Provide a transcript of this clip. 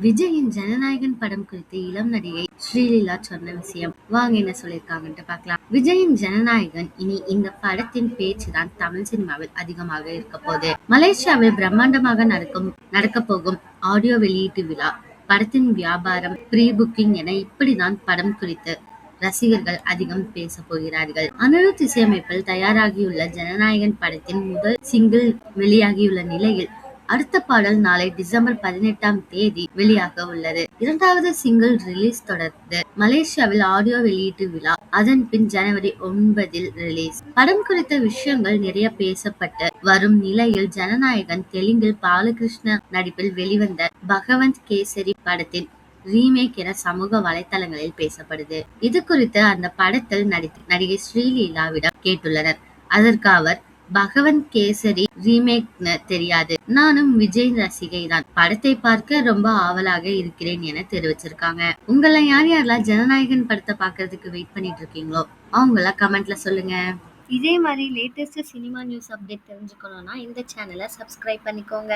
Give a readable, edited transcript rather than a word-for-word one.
விஜயின் ஜனநாயகன் படம் குறித்து இளம் நடிகை ஸ்ரீலீலா சொன்ன விஷயம். வாங்க என்ன சொல்லியிருக்காங்கன்ட்டு பார்க்கலாம். விஜயின் ஜனநாயகன் இனி இந்த படத்தின் பேச்சுதான் தமிழ் சினிமாவில் அதிகமாக இருக்க போகுது. மலேசியாவில் பிரம்மாண்டமாக நடக்க போகும் ஆடியோ வெளியீட்டு விழா, படத்தின் வியாபாரம், ப்ரீ புக்கிங் என இப்படிதான் படம் குறித்து ரசிகர்கள் அதிகம் பேச போகிறார்கள். அனிருத் இசையமைப்பில் தயாராகியுள்ள ஜனநாயகன் படத்தின் முதல் சிங்கிள் வெளியாகியுள்ள நிலையில் அடுத்த பாடல் நாளை டிசம்பர் 18ஆம் தேதி வெளியாக உள்ளது. இரண்டாவது சிங்கிள் ரிலீஸ் தொடர்ந்து மலேசியாவில் ஆடியோ வெளியீட்டு விழா, அதன் பின் ஜனவரி 9 ரிலீஸ். படம் குறித்த விஷயங்கள் நிறைய பேசப்பட்டு வரும் நிலையில் ஜனநாயகன் தெலுங்கில் பாலகிருஷ்ண நடிப்பில் வெளிவந்த பகவந்த் கேசரி படத்தின் ரீமேக் என சமூக வலைத்தளங்களில் பேசப்படுது. இது குறித்து அந்த படத்தில் நடிகை ஸ்ரீலீலாவிடம் கேட்டுள்ளனர். அதற்கு அவர், பகவந்த் கேசரி ரீமேக்னு தெரியாது, நானும் விஜய் ரசிகை தான், படத்தை பார்க்க ரொம்ப ஆவலாக இருக்கிறேன் என தெரிவிச்சிருக்காங்க. உங்களை யாரெல்லாம் ஜனநாயகன் படத்தை பார்க்கறதுக்கு வெயிட் பண்ணிட்டு இருக்கீங்களோ அவங்கள கமெண்ட்ல சொல்லுங்க. இதே மாதிரி லேட்டஸ்ட் சினிமா நியூஸ் அப்டேட் தெரிஞ்சுக்கணும்னா இந்த சேனலை சப்ஸ்கிரைப் பண்ணிக்கோங்க.